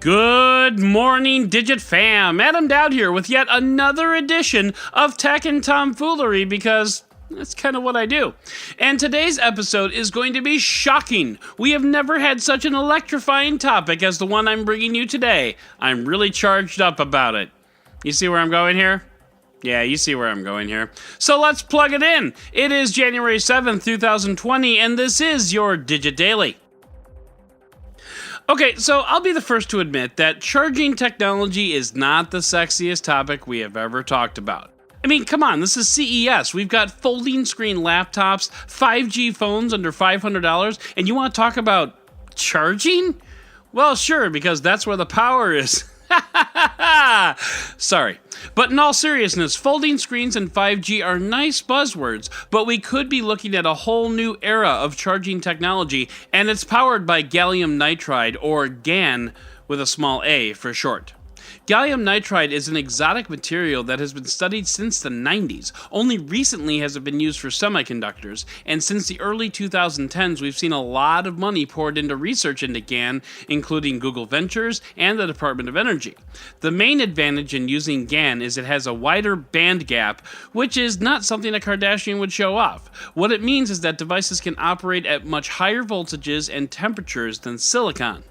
Good morning, Digit Fam. Adam Doud here with yet another edition of Tech and Tomfoolery because that's kind of what I do. And today's episode is going to be shocking. We have never had such an electrifying topic as the one I'm bringing you today. I'm really charged up about it. You see where I'm going here? Yeah, you see where I'm going here. So let's plug it in. It is January 7th, 2020, and this is your Digit Daily. Okay, so I'll be the first to admit that charging technology is not the sexiest topic we have ever talked about. I mean, come on, this is CES. We've got folding screen laptops, 5G phones under $500, and you want to talk about charging? Well, sure, because that's where the power is. Sorry. But in all seriousness, folding screens and 5G are nice buzzwords, but we could be looking at a whole new era of charging technology, and it's powered by Gallium Nitride, or GaN with a small a for short. Gallium nitride is an exotic material that has been studied since the 90s. Only recently has it been used for semiconductors, and since the early 2010s we've seen a lot of money poured into research into GaN, including Google Ventures and the Department of Energy. The main advantage in using GaN is it has a wider band gap, which is not something a Kardashian would show off. What it means is that devices can operate at much higher voltages and temperatures than silicon.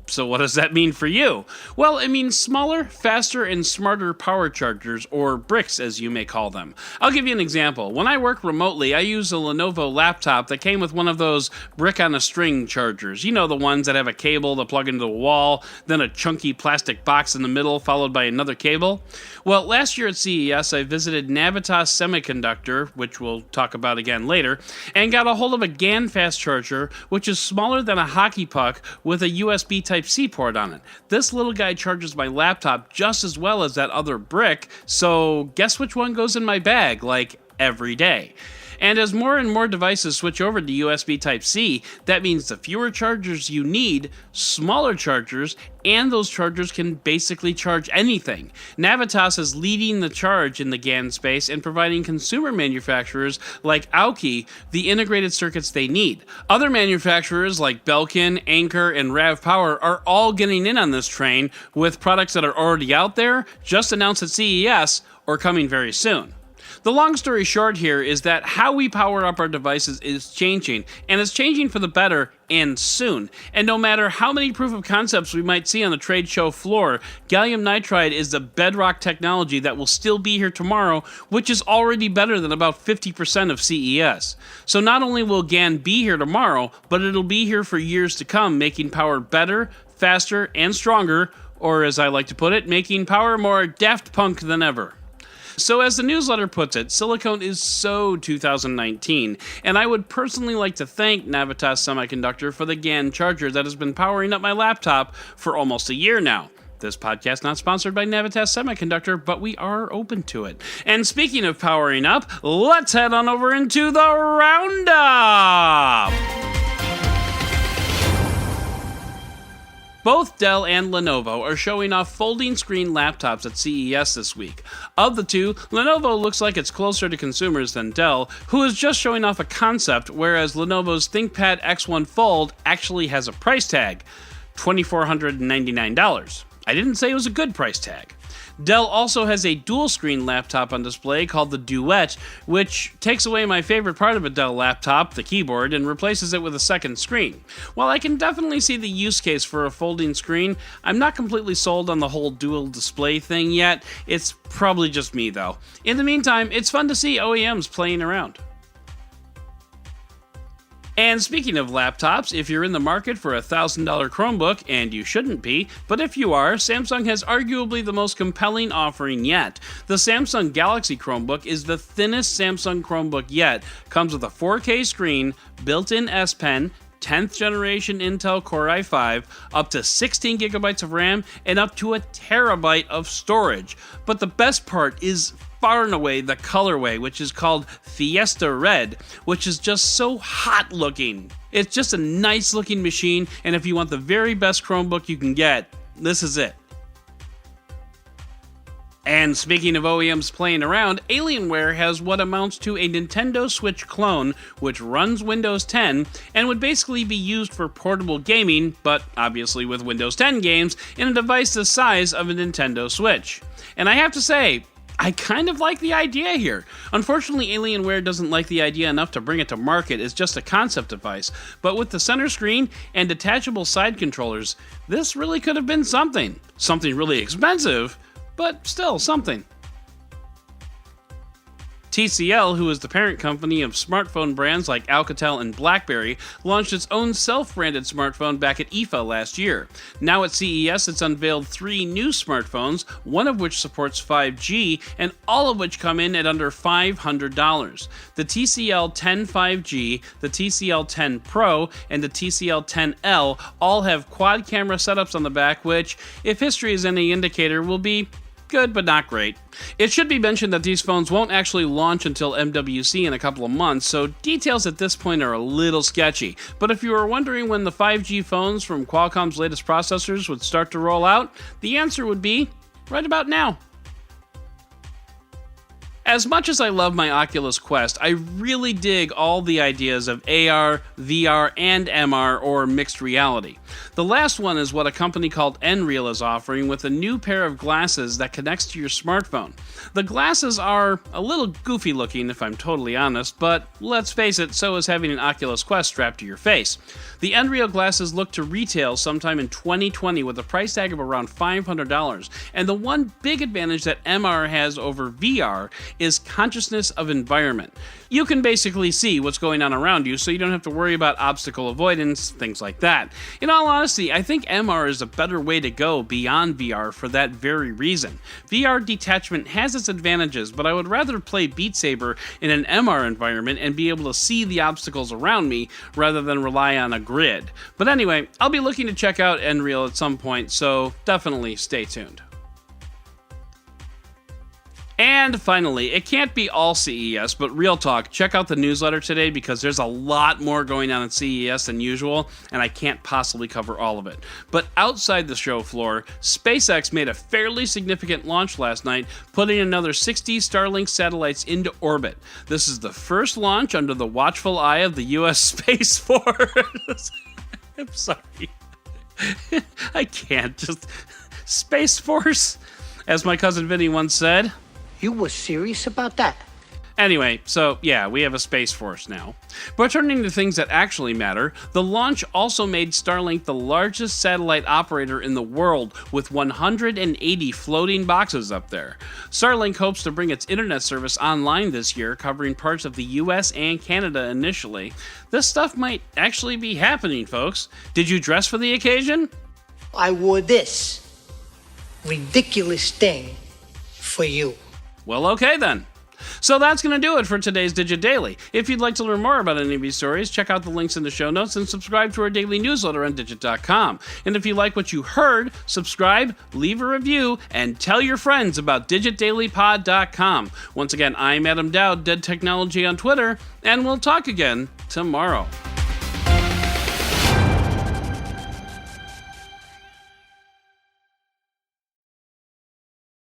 So what does that mean for you? Well, it means smaller, faster, and smarter power chargers, or bricks as you may call them. I'll give you an example. When I work remotely, I use a Lenovo laptop that came with one of those brick-on-a-string chargers. You know, the ones that have a cable to plug into the wall, then a chunky plastic box in the middle, followed by another cable. Well, last year at CES, I visited Navitas Semiconductor, which we'll talk about again later, and got a hold of a GaN fast charger, which is smaller than a hockey puck with a USB Type-C port on it. This little guy charges my laptop just as well as that other brick, so guess which one goes in my bag, like, every day. And as more and more devices switch over to USB Type-C, that means the fewer chargers you need, smaller chargers, and those chargers can basically charge anything. Navitas is leading the charge in the GaN space and providing consumer manufacturers like Aoki the integrated circuits they need. Other manufacturers like Belkin, Anker, and Rav Power are all getting in on this train with products that are already out there, just announced at CES, or coming very soon. The long story short here is that how we power up our devices is changing, and it's changing for the better and soon. And no matter how many proof of concepts we might see on the trade show floor, gallium nitride is the bedrock technology that will still be here tomorrow, which is already better than about 50% of CES. So not only will GaN be here tomorrow, but it'll be here for years to come, making power better, faster, and stronger, or as I like to put it, making power more Daft Punk than ever. So as the newsletter puts it, silicone is so 2019, and I would personally like to thank Navitas Semiconductor for the GaN charger that has been powering up my laptop for almost a year now. This podcast not sponsored by Navitas Semiconductor, but we are open to it. And speaking of powering up, let's head on over into the Roundup! Both Dell and Lenovo are showing off folding screen laptops at CES this week. Of the two, Lenovo looks like it's closer to consumers than Dell, who is just showing off a concept, whereas Lenovo's ThinkPad X1 Fold actually has a price tag, $2,499. I didn't say it was a good price tag. Dell also has a dual-screen laptop on display called the Duet, which takes away my favorite part of a Dell laptop, the keyboard, and replaces it with a second screen. While I can definitely see the use case for a folding screen, I'm not completely sold on the whole dual display thing yet. It's probably just me, though. In the meantime, it's fun to see OEMs playing around. And speaking of laptops, if you're in the market for a $1,000 Chromebook, and you shouldn't be, but if you are, Samsung has arguably the most compelling offering yet. The Samsung Galaxy Chromebook is the thinnest Samsung Chromebook yet, comes with a 4K screen, built-in S Pen, 10th generation Intel Core i5, up to 16 gigabytes of RAM, and up to a terabyte of storage. But the best part is far and away the colorway, which is called Fiesta Red, which is just so hot looking. It's just a nice looking machine, and if you want the very best Chromebook you can get, this is it. And speaking of OEMs playing around, Alienware has what amounts to a Nintendo Switch clone which runs Windows 10 and would basically be used for portable gaming, but obviously with Windows 10 games, in a device the size of a Nintendo Switch. And I have to say, I kind of like the idea here. Unfortunately, Alienware doesn't like the idea enough to bring it to market as just a concept device, but with the center screen and detachable side controllers, this really could have been something. Something really expensive, but still something. TCL, who is the parent company of smartphone brands like Alcatel and BlackBerry, launched its own self-branded smartphone back at IFA last year. Now at CES, it's unveiled 3 new smartphones, one of which supports 5G, and all of which come in at under $500. The TCL 10 5G, the TCL 10 Pro, and the TCL 10L all have quad camera setups on the back, which, if history is any indicator, will be good but not great. It should be mentioned that these phones won't actually launch until MWC in a couple of months, so details at this point are a little sketchy. But if you were wondering when the 5G phones from Qualcomm's latest processors would start to roll out, the answer would be right about now. As much as I love my Oculus Quest, I really dig all the ideas of AR, VR, and MR, or mixed reality. The last one is what a company called Nreal is offering with a new pair of glasses that connects to your smartphone. The glasses are a little goofy looking if I'm totally honest, but let's face it, so is having an Oculus Quest strapped to your face. The Nreal glasses look to retail sometime in 2020 with a price tag of around $500, and the one big advantage that MR has over VR is consciousness of environment. You can basically see what's going on around you, so you don't have to worry about obstacle avoidance, things like that. In all honesty, I think MR is a better way to go beyond VR for that very reason. VR detachment has its advantages, but I would rather play Beat Saber in an MR environment and be able to see the obstacles around me rather than rely on a grid. But anyway, I'll be looking to check out Nreal at some point, so definitely stay tuned. And finally, it can't be all CES, but real talk, check out the newsletter today because there's a lot more going on at CES than usual, and I can't possibly cover all of it. But outside the show floor, SpaceX made a fairly significant launch last night, putting another 60 Starlink satellites into orbit. This is the first launch under the watchful eye of the U.S. Space Force. I'm sorry. I can't just... Space Force? As my cousin Vinny once said... You were serious about that? Anyway, so yeah, we have a Space Force now. But turning to things that actually matter, the launch also made Starlink the largest satellite operator in the world with 180 floating boxes up there. Starlink hopes to bring its internet service online this year, covering parts of the US and Canada initially. This stuff might actually be happening, folks. Did you dress for the occasion? I wore this ridiculous thing for you. Well, okay then. So that's going to do it for today's Digit Daily. If you'd like to learn more about any of these stories, check out the links in the show notes and subscribe to our daily newsletter on Digit.com. And if you like what you heard, subscribe, leave a review, and tell your friends about DigitDailyPod.com. Once again, I'm Adam Doud, Dead Technology on Twitter, and we'll talk again tomorrow.